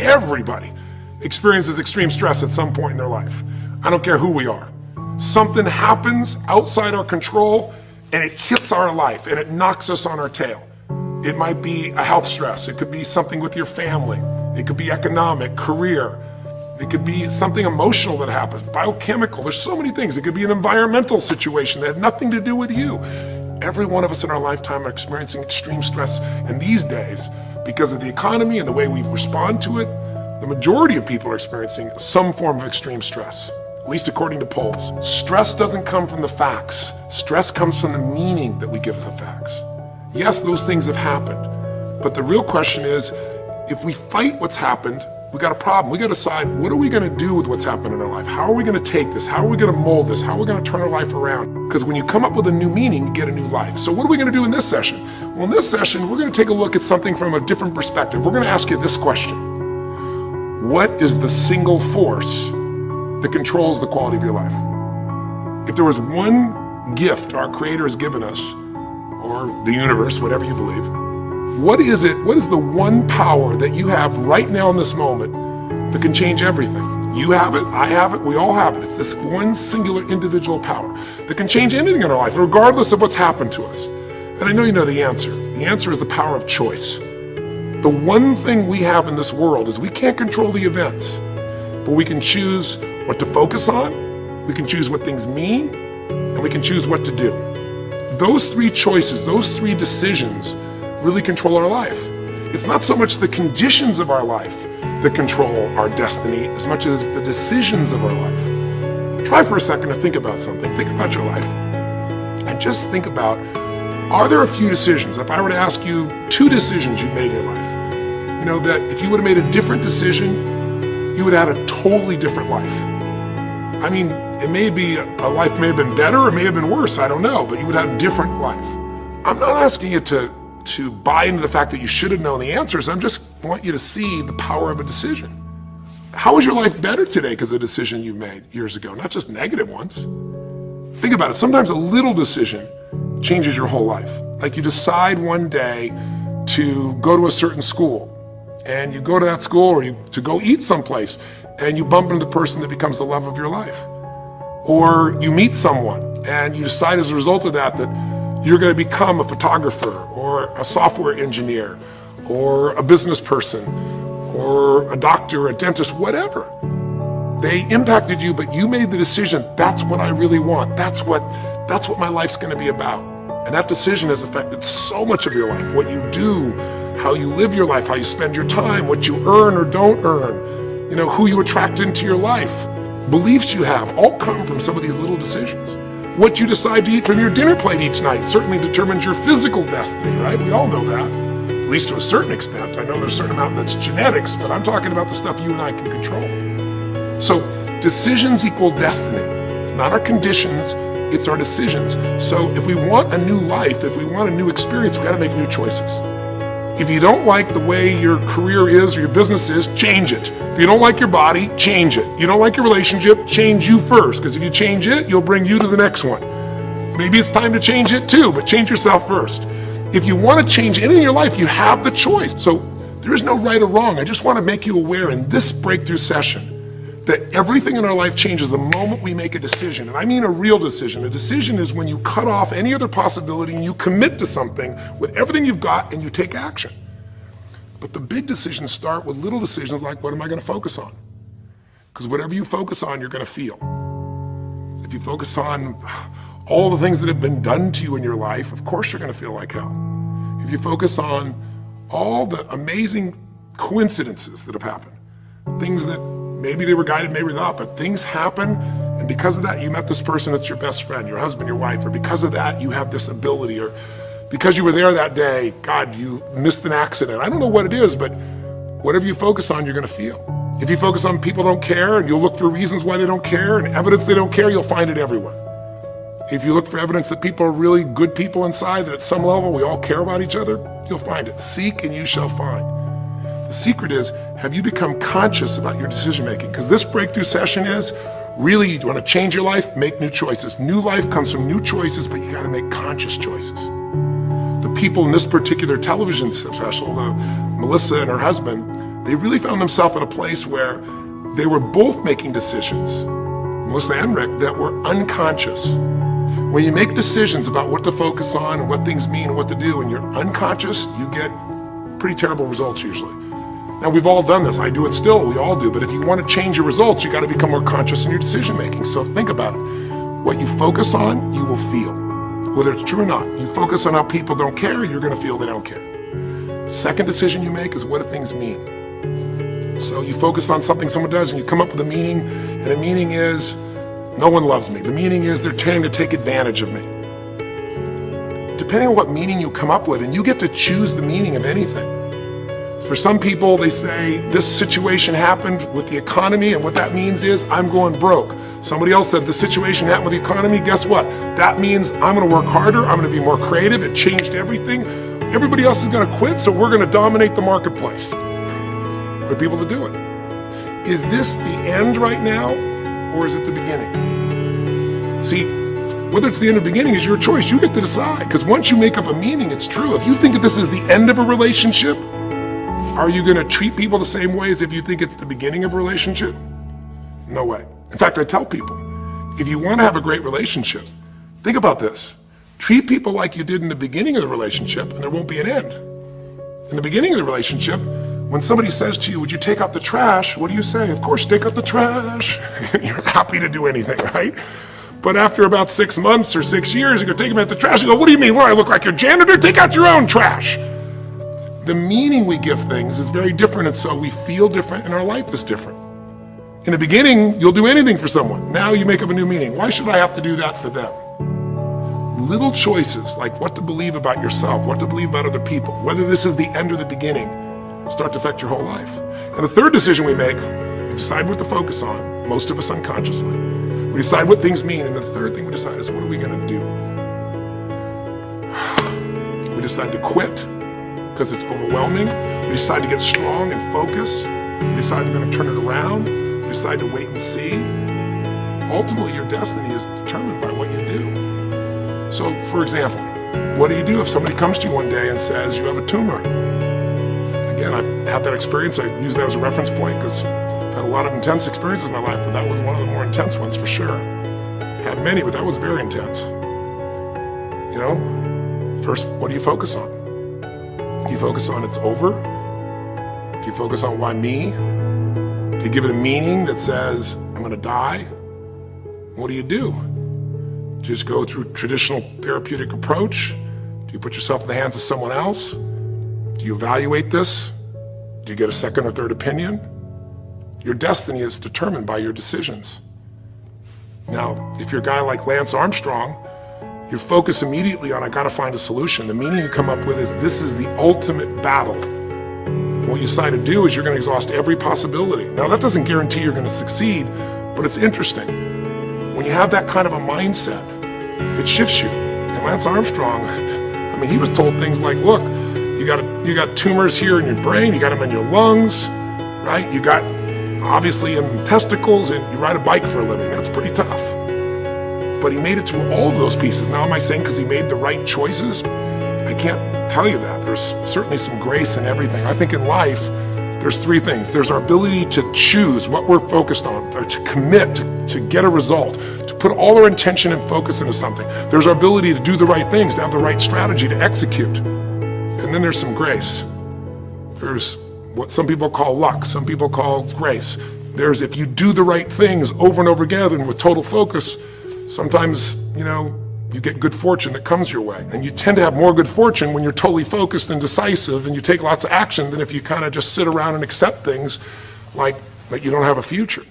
Everybody experiences extreme stress at some point in their life. I don't care who we are. Something happens outside our control and it hits our life and it knocks us on our tail. It might be a health stress. It could be something with your family. It could be economic, career. It could be something emotional that happens, biochemical. There's so many things. It could be an environmental situation that had nothing to do with you. Every one of us in our lifetime are experiencing extreme stress. And these days, because of the economy and the way we respond to it, the majority of people are experiencing some form of extreme stress, at least according to polls. Stress doesn't come from the facts. Stress comes from the meaning that we give the facts. Yes, those things have happened, but the real question is, if we fight what's happened, we got a problem. We got to decide, what are we going to do with what's happened in our life? How are we going to take this? How are we going to mold this? How are we going to turn our life around? Because when you come up with a new meaning, you get a new life. So what are we going to do in this session? Well, in this session, we're going to take a look at something from a different perspective. We're going to ask you this question. What is the single force that controls the quality of your life? If there was one gift our Creator has given us, or the universe, whatever you believe, what is it? What is the one power that you have right now in this moment that can change everything? You have it, I have it, we all have it. It's this one singular individual power that can change anything in our life, regardless of what's happened to us. And I know you know the answer. The answer is the power of choice. The one thing we have in this world is we can't control the events, but we can choose what to focus on, we can choose what things mean, and we can choose what to do. Those three choices, those three decisions really control our life. It's not so much the conditions of our life that control our destiny as much as the decisions of our life. Try for a second to think about something. Think about your life. And just think about, are there a few decisions? If I were to ask you 2 decisions you've made in your life, you know, that if you would have made a different decision, you would have had a totally different life. I mean, it may be, a life may have been better, or it may have been worse, I don't know, but you would have a different life. I'm not asking you to buy into the fact that you should have known the answers. I just want you to see the power of a decision. How is your life better today because of a decision you made years ago, not just negative ones? Think about it. Sometimes a little decision changes your whole life. Like you decide one day to go to a certain school, and you go to that school, or to go eat someplace, and you bump into the person that becomes the love of your life. Or you meet someone, and you decide as a result of that you're going to become a photographer, or a software engineer, or a business person, or a doctor, a dentist, whatever. They impacted you, but you made the decision, that's what I really want. That's what my life's going to be about. And that decision has affected so much of your life, what you do, how you live your life, how you spend your time, what you earn or don't earn, you know, who you attract into your life. Beliefs you have all come from some of these little decisions. What you decide to eat from your dinner plate each night certainly determines your physical destiny, right? We all know that, at least to a certain extent. I know there's a certain amount that's genetics, but I'm talking about the stuff you and I can control. So decisions equal destiny. It's not our conditions, it's our decisions. So if we want a new life, if we want a new experience, we got to make new choices. If you don't like the way your career is or your business is, change it. If you don't like your body, change it. You don't like your relationship, change you first, because if you change it, you'll bring you to the next one. Maybe it's time to change it too, but change yourself first. If you want to change anything in your life, you have the choice. So there is no right or wrong. I just want to make you aware in this breakthrough session that everything in our life changes the moment we make a decision. And I mean a real decision. A decision is when you cut off any other possibility and you commit to something with everything you've got and you take action. But the big decisions start with little decisions like, what am I going to focus on? Because whatever you focus on, you're going to feel. If you focus on all the things that have been done to you in your life, of course you're going to feel like hell. If you focus on all the amazing coincidences that have happened, things that maybe they were guided, maybe not, but things happen, and because of that, you met this person that's your best friend, your husband, your wife, or because of that, you have this ability, or because you were there that day, God, you missed an accident. I don't know what it is, but whatever you focus on, you're going to feel. If you focus on people don't care, and you'll look for reasons why they don't care, and evidence they don't care, you'll find it everywhere. If you look for evidence that people are really good people inside, that at some level we all care about each other, you'll find it. Seek and you shall find. The secret is, have you become conscious about your decision making? Because this breakthrough session is, really, you want to change your life, make new choices. New life comes from new choices, but you got to make conscious choices. The people in this particular television special, Melissa and her husband, they really found themselves in a place where they were both making decisions, Melissa and Rick, that were unconscious. When you make decisions about what to focus on and what things mean and what to do, and you're unconscious, you get pretty terrible results usually. Now, we've all done this. I do it still. We all do. But if you want to change your results, you got to become more conscious in your decision making. So think about it. What you focus on, you will feel. Whether it's true or not. You focus on how people don't care, you're going to feel they don't care. Second decision you make is what do things mean. So you focus on something someone does and you come up with a meaning, and the meaning is no one loves me. The meaning is they're trying to take advantage of me. Depending on what meaning you come up with, and you get to choose the meaning of anything. For some people, they say this situation happened with the economy, and what that means is I'm going broke. Somebody else said the situation happened with the economy. Guess what? That means I'm going to work harder. I'm going to be more creative. It changed everything. Everybody else is going to quit, so we're going to dominate the marketplace. For people to do it. Is this the end right now, or is it the beginning? See, whether it's the end or beginning is your choice. You get to decide, because once you make up a meaning, it's true. If you think that this is the end of a relationship, are you going to treat people the same way as if you think it's the beginning of a relationship? No way. In fact, I tell people, if you want to have a great relationship, think about this. Treat people like you did in the beginning of the relationship, and there won't be an end. In the beginning of the relationship, when somebody says to you, would you take out the trash? What do you say? Of course, take out the trash. You're happy to do anything, right? But after about 6 months or 6 years, you go take them out the trash. You go, what do you mean? What, I look like your janitor? Take out your own trash. The meaning we give things is very different, and so we feel different, and our life is different. In the beginning, you'll do anything for someone. Now you make up a new meaning. Why should I have to do that for them? Little choices, like what to believe about yourself, what to believe about other people, whether this is the end or the beginning, start to affect your whole life. And the third decision we make, we decide what to focus on, most of us unconsciously. We decide what things mean, and the third thing we decide is what are we going to do? We decide to quit because it's overwhelming. We decide to get strong and focus. We decide we're going to turn it around. We decide to wait and see. Ultimately, your destiny is determined by what you do. So, for example, what do you do if somebody comes to you one day and says you have a tumor? Again, I've had that experience. I use that as a reference point because I've had a lot of intense experiences in my life, but that was one of the more intense ones for sure. Had many, but that was very intense. You know, first, what do you focus on? Do you focus on it's over? Do you focus on why me? Do you give it a meaning that says I'm going to die? What do? Do you just go through traditional therapeutic approach? Do you put yourself in the hands of someone else? Do you evaluate this? Do you get a second or third opinion? Your destiny is determined by your decisions. Now, if you're a guy like Lance Armstrong, you focus immediately on, I gotta find a solution. The meaning you come up with is, this is the ultimate battle. What you decide to do is you're gonna exhaust every possibility. Now, that doesn't guarantee you're gonna succeed, but it's interesting. When you have that kind of a mindset, it shifts you. And Lance Armstrong, I mean, he was told things like, look, you got tumors here in your brain, you got them in your lungs, right? You got obviously in testicles, and you ride a bike for a living. That's pretty tough. But he made it through all of those pieces. Now, am I saying because he made the right choices? I can't tell you that. There's certainly some grace in everything. I think in life, there's three things. There's our ability to choose what we're focused on, or to commit, to get a result, to put all our intention and focus into something. There's our ability to do the right things, to have the right strategy, to execute. And then there's some grace. There's what some people call luck, some people call grace. There's if you do the right things over and over again and with total focus, sometimes, you know, you get good fortune that comes your way. And you tend to have more good fortune when you're totally focused and decisive and you take lots of action than if you kind of just sit around and accept things like that you don't have a future.